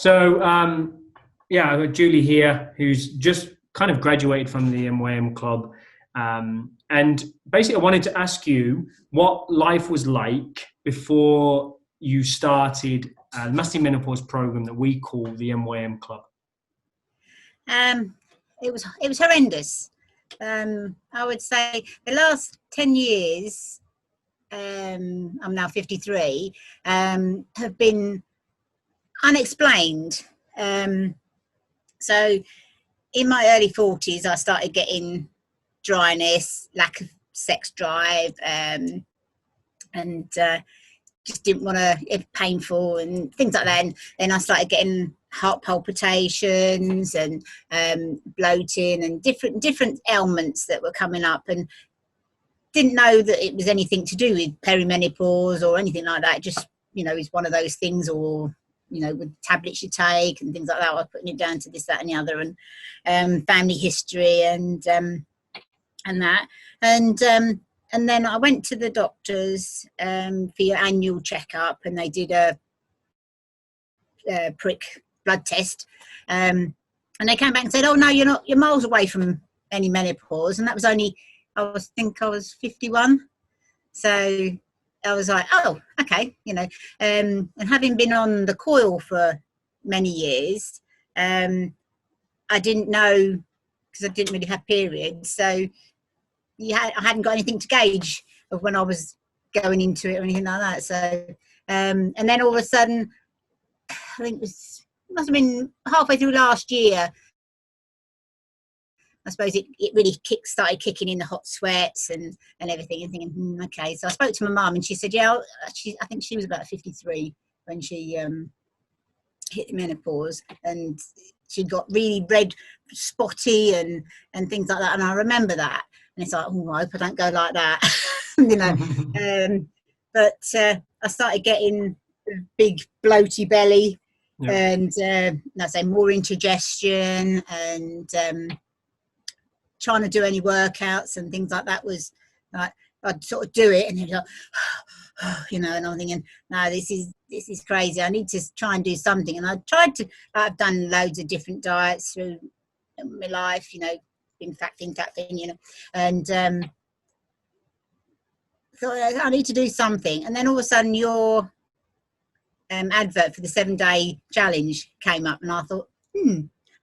So, yeah, I've got Julie here, who's just kind of graduated from the MYM Club. And basically, I wanted to ask you what life was like before you started the Master Menopause program that we call the MYM Club. It was horrendous. I would say the last 10 years, I'm now 53, have been unexplained. So in my early 40s, I started getting dryness, lack of sex drive, and just didn't want to, it was painful and things like that. And then I started getting heart palpitations and bloating and different ailments that were coming up, and didn't know that it was anything to do with perimenopause or anything like that. Just, it's one of those things, or with tablets you take and things like that. I was putting it down to this, that, and the other, and family history and that. And then I went to the doctors for your annual checkup, and they did a prick blood test, and they came back and said, "Oh no, you're miles away from any menopause." And that was only, I think I was 51. So I was like, oh, okay, and having been on the coil for many years, I didn't know, because I didn't really have periods, so I hadn't got anything to gauge of when I was going into it or anything like that. So, and then all of a sudden, I think it must have been halfway through last year, I suppose it really started kicking in, the hot sweats and everything, and thinking, okay. So I spoke to my mum, and she said, yeah, I think she was about 53 when she hit menopause, and she got really red, spotty and things like that. And I remember that, and it's like, oh, I hope I don't go like that, But I started getting a big bloaty belly, and I say more indigestion, and trying to do any workouts and things like that was like, I'd sort of do it, and then like, and I'm thinking, no, this is crazy. I need to try and do something. And I tried to. I've done loads of different diets through my life, been fat thing, and thought I need to do something. And then all of a sudden, your advert for the 7-day challenge came up, and I thought,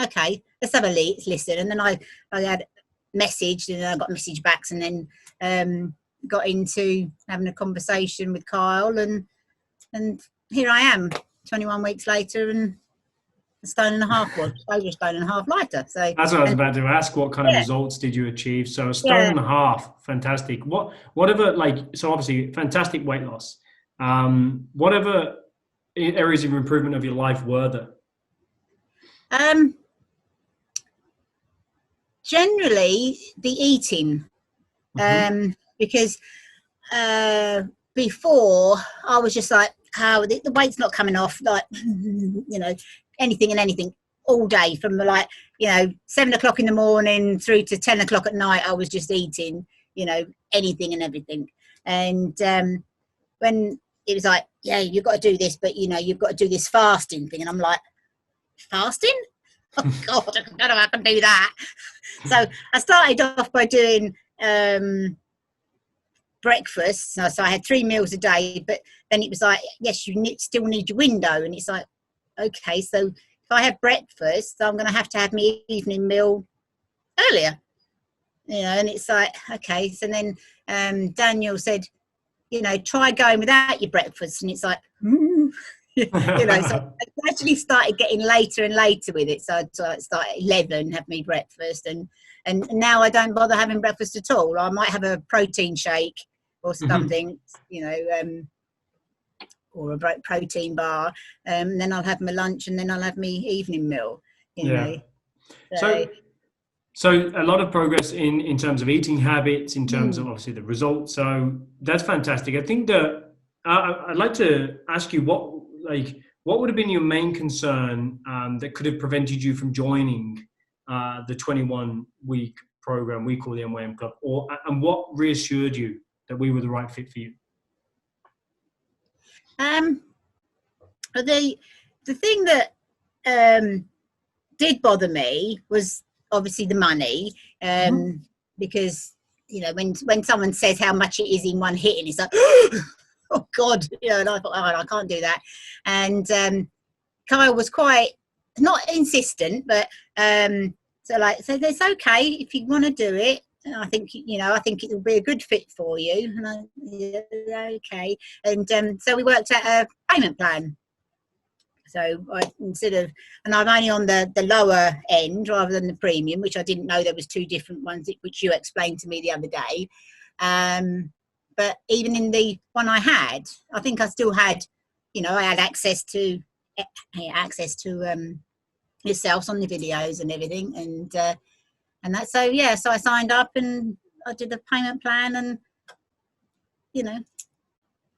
okay, let's have a listen. And then I had messaged, and I got message backs, and then got into having a conversation with Kyle, and here I am 21 weeks later, and a stone and a half, over a stone and a half lighter. So that's what I was about to ask. What kind of results did you achieve? So a stone and a half, fantastic. Whatever, so obviously fantastic weight loss. Whatever areas of improvement of your life were there? Generally the eating, because before I was just like, how the weight's not coming off, like anything and anything all day, from 7 o'clock in the morning through to 10 o'clock at night. I was just eating anything and everything. And when it was like, yeah, you've got to do this, but you've got to do this fasting thing, and I'm like, fasting? Oh God, I don't know how I can do that. So I started off by doing breakfast. So I had 3 meals a day, but then it was like, yes, you still need your window. And it's like, okay, so if I have breakfast, I'm going to have my evening meal earlier. And it's like, okay. So then Daniel said, try going without your breakfast. And it's like, so I actually started getting later and later with it. So I'd start at 11, have me breakfast, and now I don't bother having breakfast at all. I might have a protein shake or something, or a protein bar, and then I'll have my lunch, and then I'll have my evening meal. So a lot of progress in terms of eating habits, in terms of obviously the results. So that's fantastic. I think that I'd like to ask you what would have been your main concern that could have prevented you from joining the 21-week program we call the MYM Club, and what reassured you that we were the right fit for you? The thing that did bother me was obviously the money, because when someone says how much it is in one hit, and it's like, oh God, and I thought, oh, I can't do that. And Kyle was quite not insistent, but so it's okay if you want to do it. I think it will be a good fit for you. And okay. And so we worked out a payment plan. So and I'm only on the lower end rather than the premium, which I didn't know there was two different ones, which you explained to me the other day. But even in the one I had, I think I still had, I had access to yourselves on the videos and everything, and that. So so I signed up and I did the payment plan, and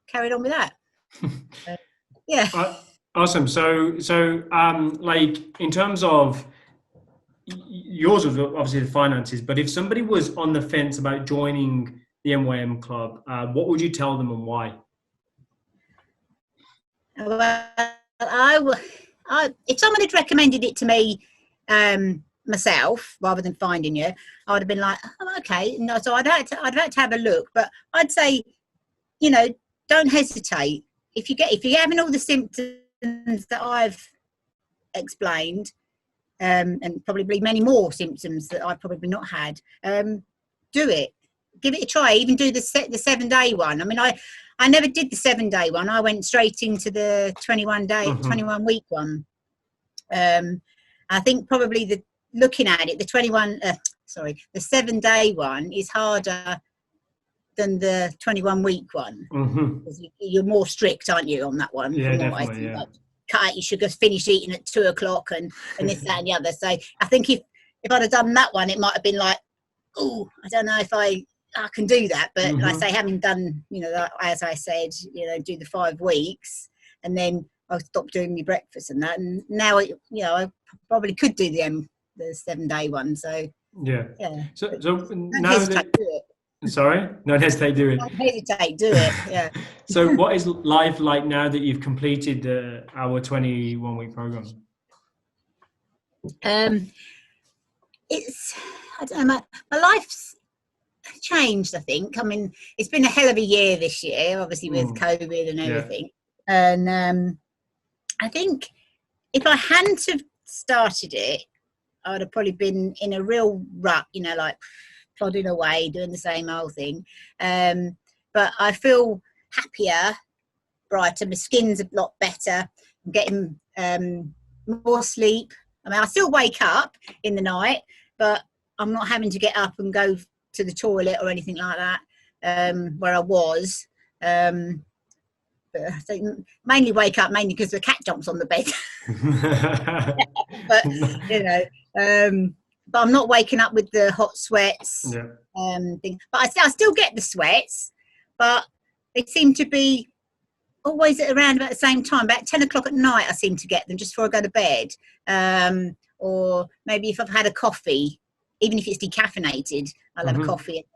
carried on with that. Awesome. So like in terms of yours was obviously the finances, but if somebody was on the fence about joining the MYM Club, what would you tell them and why? Well, if someone had recommended it to me myself rather than finding you, I would have been like, oh, okay. No, so I'd like to have a look, but I'd say, don't hesitate. If you're having all the symptoms that I've explained, and probably many more symptoms that I've probably not had, do it. Give it a try. Even do the 7-day one. I mean, I never did the 7-day one. I went straight into the 21 week one. I think probably looking at it, the 7-day one is harder than the 21 week one. Because you're more strict, aren't you, on that one? Yeah, definitely. Yeah. Like, cut out your sugar, finish eating at 2 o'clock, and this, that, and the other. So I think if I'd have done that one, it might have been like, oh, I don't know if I can do that. But like I say, having done, as I said, do the 5 weeks, and then I stopped doing my breakfast and that, and now I probably could do the 7-day one. So yeah. So now that. Sorry? No, hesitate, do it. Don't hesitate, do it, yeah. So what is life like now that you've completed our 21-week program? I don't know, my life's changed, I think. I mean, it's been a hell of a year this year, obviously with COVID and everything. Yeah. And I think if I hadn't have started it, I would have probably been in a real rut, like plodding away, doing the same old thing. But I feel happier, brighter, my skin's a lot better, I'm getting more sleep. I mean, I still wake up in the night, but I'm not having to get up and go to the toilet or anything like that, where I was. But I think mainly wake up because the cat jumps on the bed. But, but I'm not waking up with the hot sweats. Thing. But I still get the sweats, but they seem to be always at around about the same time. About 10 o'clock at night, I seem to get them just before I go to bed. Or maybe if I've had a coffee, even if it's decaffeinated, I'll have a coffee. And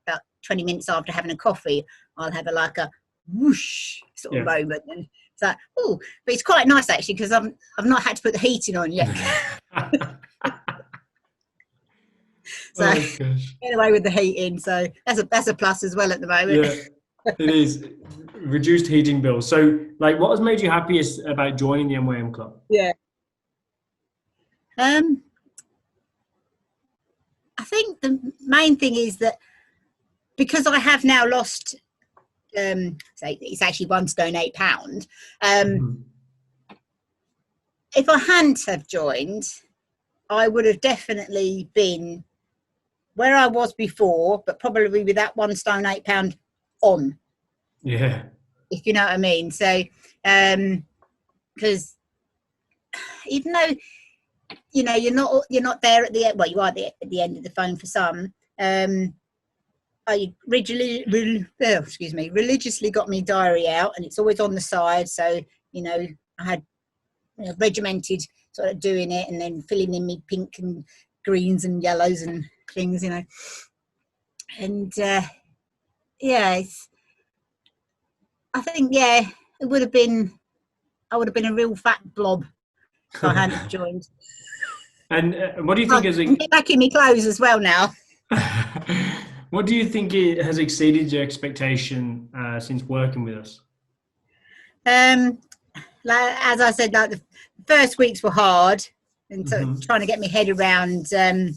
about 20 minutes after having a coffee, I'll have a whoosh sort of moment. And it's like, oh, but it's quite nice actually, because I've not had to put the heating on yet. So get away with the heating, so that's a plus as well at the moment. Yeah, it is. Reduced heating bills. So what has made you happiest about joining the MYM Club? Yeah. I think the main thing is that because I have now lost, say it's actually 1 stone 8 pound. If I hadn't have joined, I would have definitely been where I was before, but probably with that 1 stone 8 pound on. Yeah. If you know what I mean. So, because even though you're not there at the end. Well, you are at the end of the phone for some. I religiously got my diary out, and it's always on the side. So I had regimented sort of doing it, and then filling in me pink and greens and yellows and things, and I think it would have been, I would have been a real fat blob My hand joined. And what do you think I can get back in my clothes as well now. What do you think it has exceeded your expectation since working with us? Like, as I said, like the first weeks were hard, and so trying to get my head around the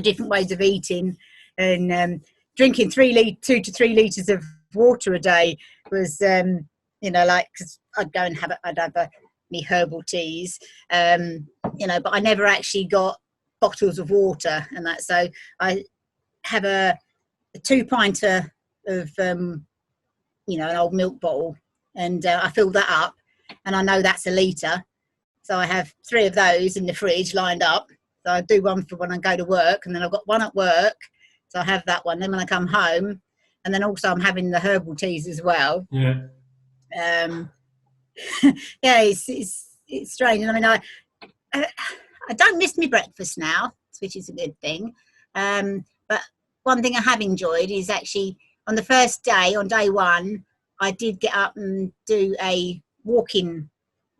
different ways of eating, and drinking 2 to 3 litres of water a day was, like, because I'd go and I'd have me herbal teas, but I never actually got bottles of water and that. So I have a 2-pinter of, an old milk bottle, and I fill that up, and I know that's a litre. So I have 3 of those in the fridge lined up. So I do one for when I go to work, and then I've got one at work. So I have that one. Then when I come home, and then also I'm having the herbal teas as well. Yeah. It's strange. I mean, I don't miss my breakfast now, which is a good thing. But one thing I have enjoyed is actually on the first day, on day 1, I did get up and do a walking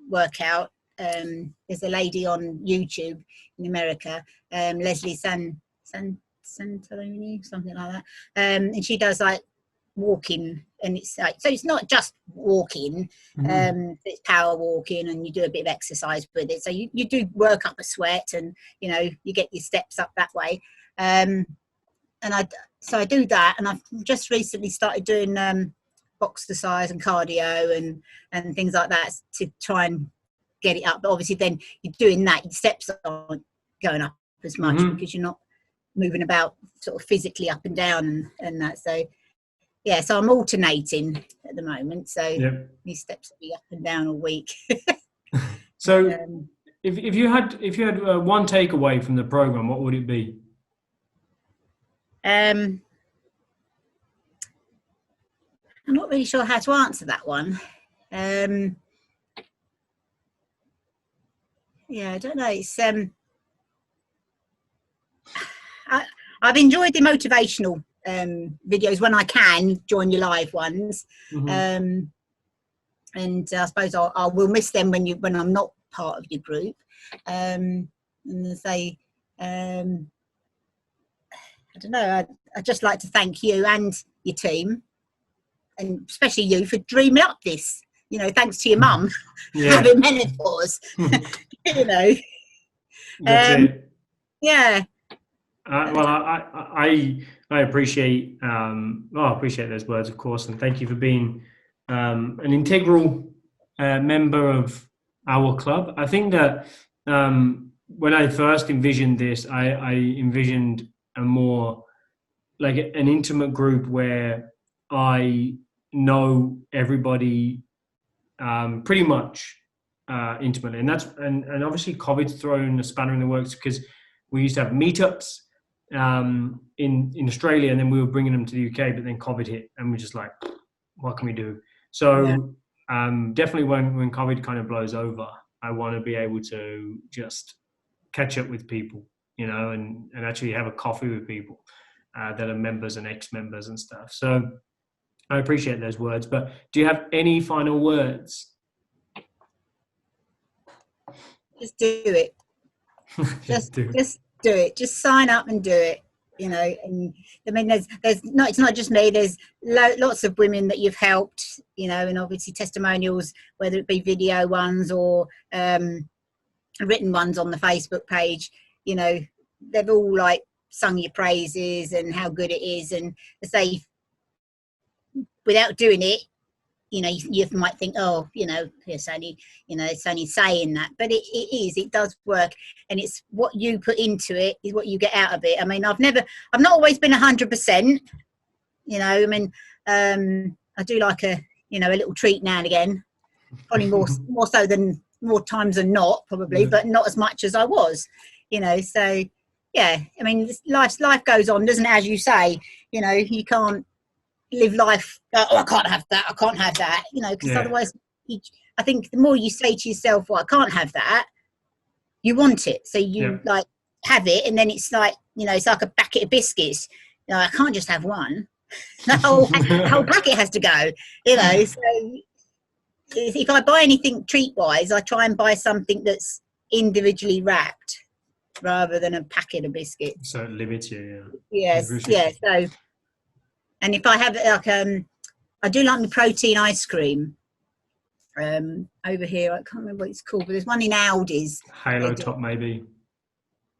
workout. There's a lady on YouTube in America, Leslie Santorini, something like that, and she does like walking, and it's like, so it's not just walking, it's power walking, and you do a bit of exercise with it, so you do work up a sweat, and you get your steps up that way, and I do that, and I've just recently started doing exercise and cardio and things like that to try and get it up. But obviously then you're doing that, your steps aren't going up as much because you're not moving about sort of physically up and down and that. So yeah, so I'm alternating at the moment, so these steps will be up and down all week. So if you had one takeaway from the program, what would it be? I'm not really sure how to answer that one. I don't know. It's I've enjoyed the motivational videos when I can join your live ones, and I suppose I will miss them when I'm not part of your group. And say, I don't know. I'd just like to thank you and your team, and especially you for dreaming up this. Thanks to your mum having menopause. That's it. Yeah. Well, I appreciate I appreciate those words, of course, and thank you for being an integral member of our club. I think that when I first envisioned this, I envisioned a more like an intimate group where I know everybody pretty much intimately, and obviously COVID's thrown a spanner in the works because we used to have meetups in Australia, and then we were bringing them to the UK, but then COVID hit, and we're just like, what can we do? So definitely when COVID kind of blows over, I want to be able to just catch up with people, and actually have a coffee with people that are members and ex-members and stuff. So I appreciate those words, but do you have any final words? Just do it. Just do it. Just sign up and do it. And I mean, it's not just me. There's lots of women that you've helped. And obviously testimonials, whether it be video ones or written ones on the Facebook page. They've all like sung your praises and how good it is, and to say, without doing it, you might think, it's only saying that, but it does work, and it's what you put into it is what you get out of it. I mean, I've not always been 100%, I mean, I do like a little treat now and again, probably more times than not, probably, but not as much as I was, so yeah, I mean, life goes on, doesn't it? As you say, you can't live life, I can't have that, because otherwise I think the more you say to yourself, well, I can't have that, you want it, so you like have it, and then it's like, it's like a packet of biscuits, I can't just have one, the whole packet has to go, so if I buy anything treat-wise, I try and buy something that's individually wrapped rather than a packet of biscuits. So it limits you, Yes, yeah. So, and if I have I do like my protein ice cream. Over here, I can't remember what it's called, but there's one in Aldi's. Halo top, maybe.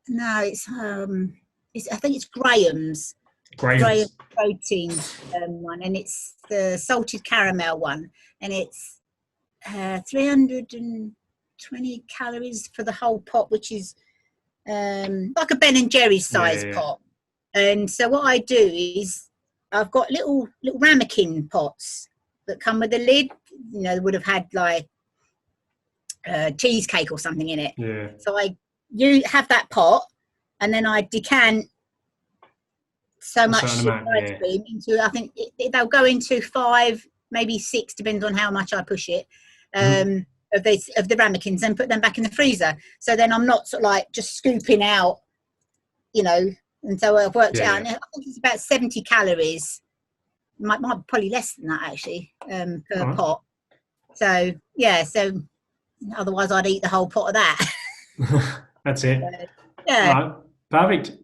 No, it's I think it's Graham's. Graham's protein one, and it's the salted caramel one, and it's 320 calories for the whole pot, which is like a Ben and Jerry's size pot. And so what I do is I've got little ramekin pots that come with a lid. You know, would have had like cheesecake or something in it. Yeah. So you have that pot, and then I decant so much ice cream into. I think they'll go into 5, maybe 6, depends on how much I push it. Of the ramekins, and put them back in the freezer. So then I'm not sort of like just scooping out, you know. And so I've worked out, and I think it's about 70 calories. Might probably less than that actually per pot. So yeah, so otherwise I'd eat the whole pot of that. That's it. Yeah. All right. Perfect.